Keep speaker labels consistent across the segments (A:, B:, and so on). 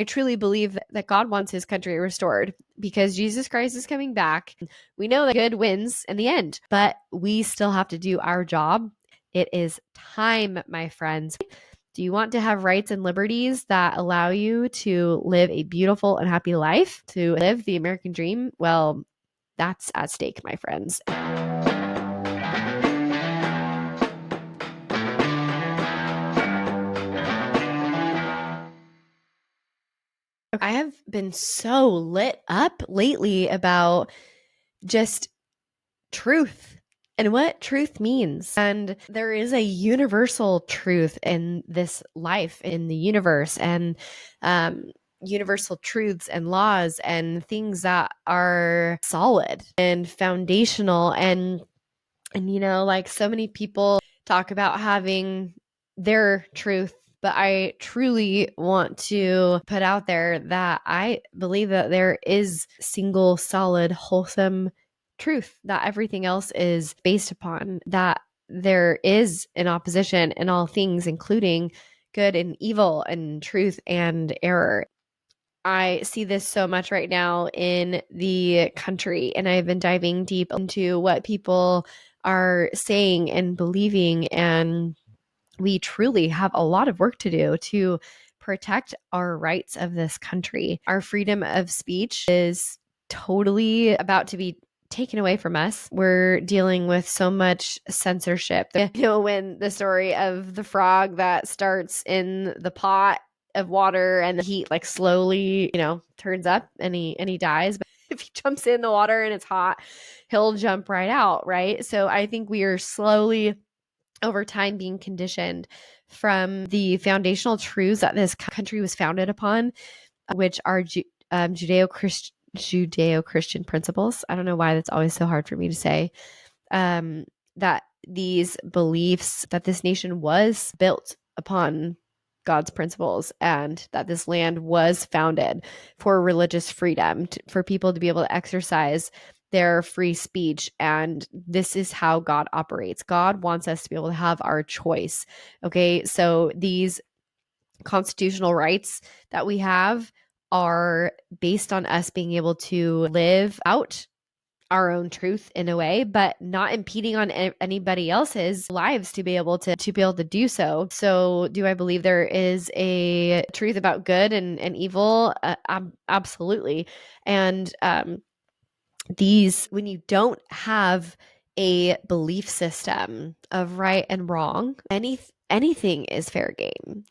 A: I truly believe that God wants his country restored because Jesus Christ is coming back. We know that good wins in the end, but we still have to do our job. It is time, my friends. Do you want to have rights and liberties that allow you to live a beautiful and happy life, to live the American dream? Well, that's at stake, my friends. I have been so lit up lately about just truth and what truth means. And there is a universal truth in this life, in the universe, and universal truths and laws and things that are solid and foundational. And like so many people talk about having their truth, but I truly want to put out there that I believe that there is single, solid, wholesome truth that everything else is based upon, that there is an opposition in all things, including good and evil and truth and error. I see this so much right now in the country, and I've been diving deep into what people are saying and believing, and we truly have a lot of work to do to protect our rights of this country. Our freedom of speech is totally about to be taken away from us. We're dealing with so much censorship. When the story of the frog that starts in the pot of water and the heat like slowly, turns up and he dies. But if he jumps in the water and it's hot, he'll jump right out, right? So I think we are slowly over time being conditioned from the foundational truths that this country was founded upon, which are Judeo-Christian principles. I don't know why that's always so hard for me to say. That these beliefs that this nation was built upon God's principles, and that this land was founded for religious freedom, for people to be able to exercise their free speech. And this is how God operates. God wants us to be able to have our choice. Okay. So these constitutional rights that we have are based on us being able to live out our own truth in a way, but not impeding on anybody else's lives to be able to do so. So do I believe there is a truth about good and evil? Absolutely. And when you don't have a belief system of right and wrong, anything is fair game.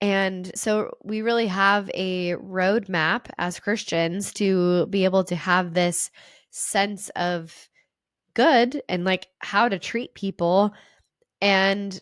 A: And so we really have a roadmap as Christians to be able to have this sense of good and like how to treat people. And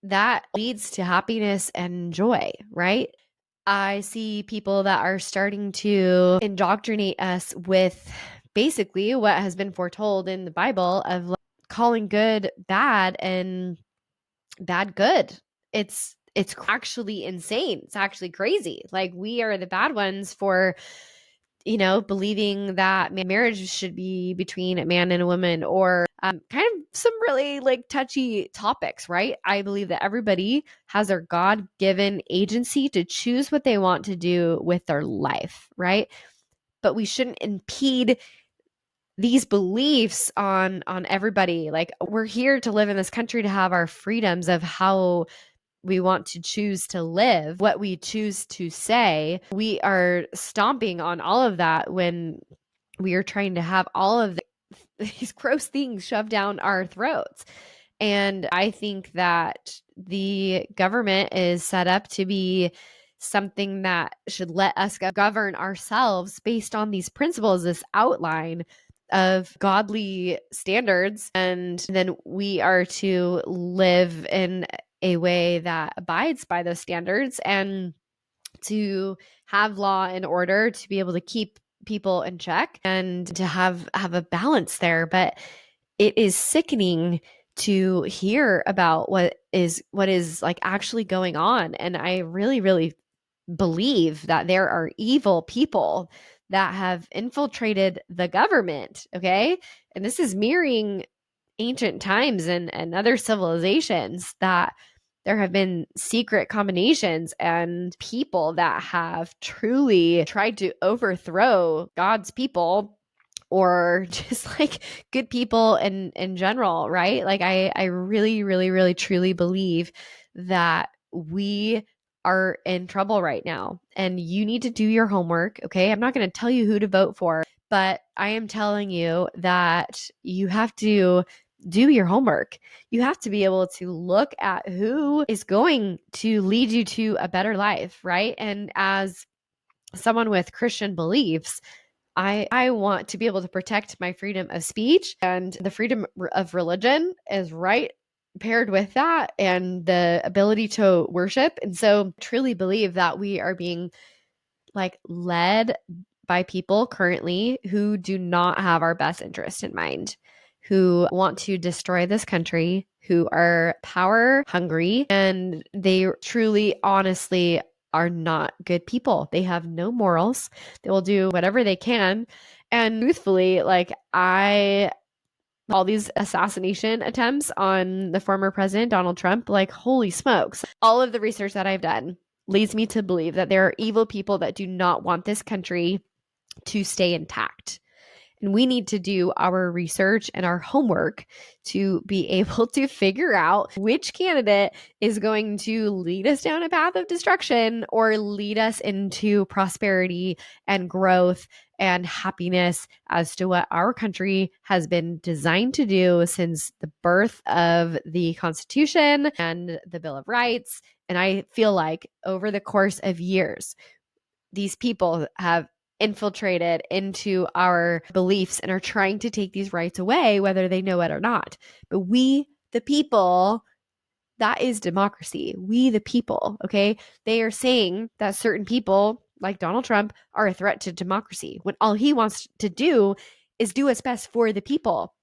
A: that leads to happiness and joy, right? I see people that are starting to indoctrinate us with basically what has been foretold in the Bible of like calling good bad and bad good. It's actually insane. It's actually crazy. Like we are the bad ones for believing that marriage should be between a man and a woman, or kind of some really like touchy topics, right? I believe that everybody has their God-given agency to choose what they want to do with their life, right? But we shouldn't impede these beliefs on everybody. Like we're here to live in this country to have our freedoms of how we want to choose to live, what we choose to say. We are stomping on all of that when we are trying to have all of these gross things shoved down our throats. And I think that the government is set up to be something that should let us govern ourselves based on these principles, this outline of godly standards. And then we are to live in a way that abides by those standards and to have law and order, to be able to keep people in check and to have a balance there. But it is sickening to hear about what is like actually going on. And I really, really believe that there are evil people that have infiltrated the government. Okay. And this is mirroring ancient times and other civilizations, that there have been secret combinations and people that have truly tried to overthrow God's people or just like good people in general, right? Like I really, really, really truly believe that we are in trouble right now and you need to do your homework. Okay. I'm not going to tell you who to vote for, but I am telling you that you have to do your homework. You have to be able to look at who is going to lead you to a better life, right? And as someone with Christian beliefs, I want to be able to protect my freedom of speech, and the freedom of religion is right paired with that and the ability to worship. And so I truly believe that we are being like led by people currently who do not have our best interest in mind, who want to destroy this country, who are power hungry, and they truly, honestly are not good people. They have no morals. They will do whatever they can. And truthfully, like all these assassination attempts on the former president, Donald Trump, like, holy smokes. All of the research that I've done leads me to believe that there are evil people that do not want this country to stay intact. And we need to do our research and our homework to be able to figure out which candidate is going to lead us down a path of destruction or lead us into prosperity and growth and happiness as to what our country has been designed to do since the birth of the Constitution and the Bill of Rights. And I feel like over the course of years, these people have infiltrated into our beliefs and are trying to take these rights away, whether they know it or not. But we, the people, that is democracy. We, the people, okay? They are saying that certain people, like Donald Trump, are a threat to democracy when all he wants to do is do what's best for the people.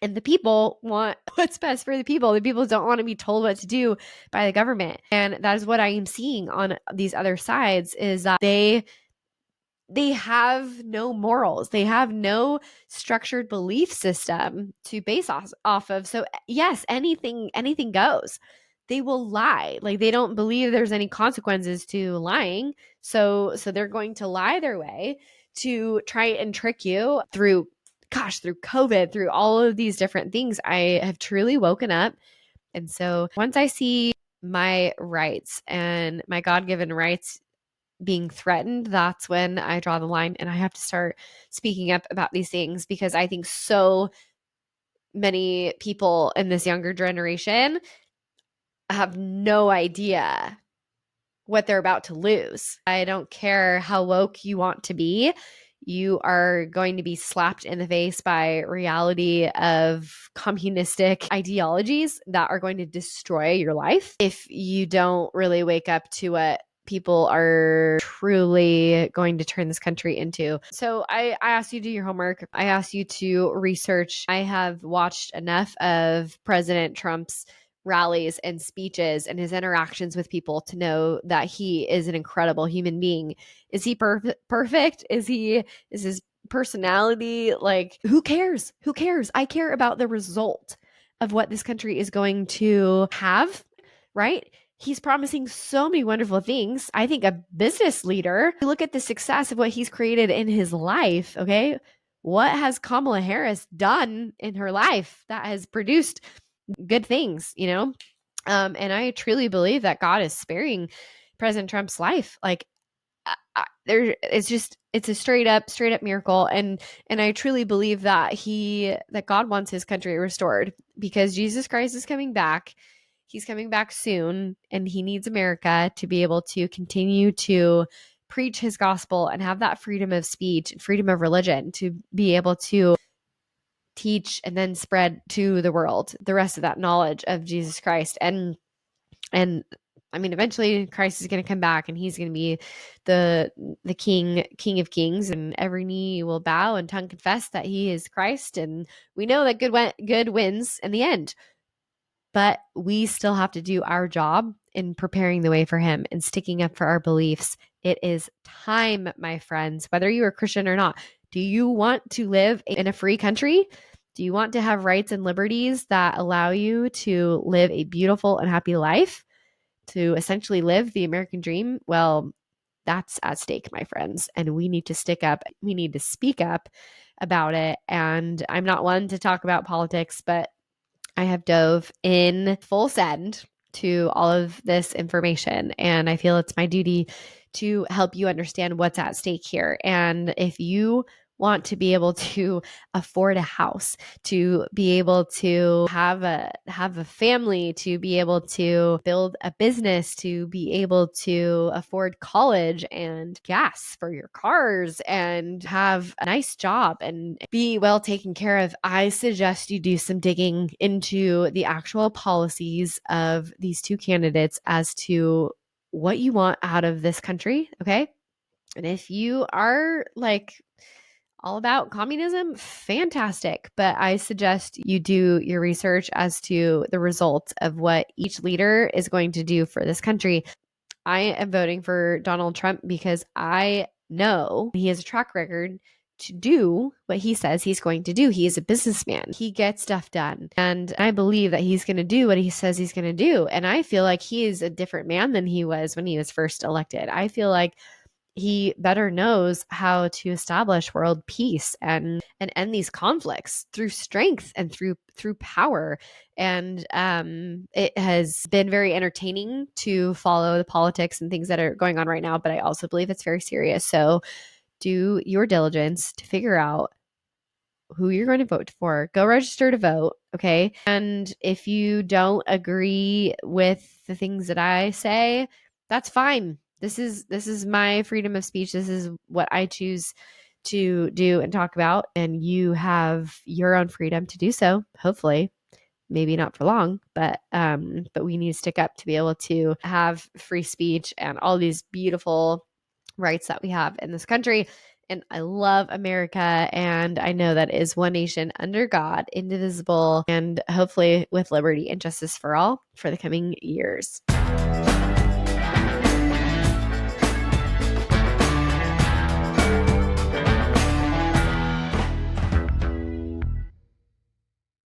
A: And the people want what's best for the people. The people don't want to be told what to do by the government. And that is what I am seeing on these other sides, is that they have no morals. They have no structured belief system to base off of. So yes, anything goes. They will lie. Like, they don't believe there's any consequences to lying. So they're going to lie their way to try and trick you through COVID, through all of these different things. I have truly woken up. And so once I see my rights and my God-given rights being threatened, that's when I draw the line and I have to start speaking up about these things, because I think so many people in this younger generation have no idea what they're about to lose. I don't care how woke you want to be. You are going to be slapped in the face by reality of communistic ideologies that are going to destroy your life if you don't really wake up to what people are truly going to turn this country into. So I asked you to do your homework. I asked you to research. I have watched enough of President Trump's rallies and speeches and his interactions with people to know that he is an incredible human being. Is he perfect? Is his personality, like, who cares? Who cares? I care about the result of what this country is going to have, right? He's promising so many wonderful things. I think a business leader, look at the success of what he's created in his life, okay? What has Kamala Harris done in her life that has produced good things, you know? And I truly believe that God is sparing President Trump's life. Like, it's a straight up miracle. And I truly believe that God wants his country restored, because Jesus Christ is coming back. He's coming back soon, and he needs America to be able to continue to preach his gospel and have that freedom of speech and freedom of religion to be able to teach and then spread to the world the rest of that knowledge of Jesus Christ. And I mean, eventually Christ is going to come back, and he's going to be the King of Kings, and every knee will bow and tongue confess that he is Christ. And we know that good wins in the end. But we still have to do our job in preparing the way for him and sticking up for our beliefs. It is time, my friends, whether you are Christian or not. Do you want to live in a free country? Do you want to have rights and liberties that allow you to live a beautiful and happy life? to essentially live the American dream, well, that's at stake, my friends. And we need to stick up. We need to speak up about it. And I'm not one to talk about politics, but I have dove in full send to all of this information. And I feel it's my duty to help you understand what's at stake here. And if you want to be able to afford a house, to be able to have a family, to be able to build a business, to be able to afford college and gas for your cars and have a nice job and be well taken care of, I suggest you do some digging into the actual policies of these two candidates as to what you want out of this country, okay? And if you are like all about communism, fantastic. But I suggest you do your research as to the results of what each leader is going to do for this country. I am voting for Donald Trump because I know he has a track record to do what he says he's going to do. He is a businessman. He gets stuff done. And I believe that he's going to do what he says he's going to do. And I feel like he is a different man than he was when he was first elected. I feel like he better knows how to establish world peace and end these conflicts through strength and through power. And it has been very entertaining to follow the politics and things that are going on right now, but I also believe it's very serious. So do your diligence to figure out who you're going to vote for. Go register to vote, okay? And if you don't agree with the things that I say, that's fine. This is my freedom of speech. This is what I choose to do and talk about, and you have your own freedom to do so, hopefully. Maybe not for long, but we need to stick up to be able to have free speech and all these beautiful rights that we have in this country. And I love America, and I know that it is one nation under God, indivisible, and hopefully with liberty and justice for all for the coming years.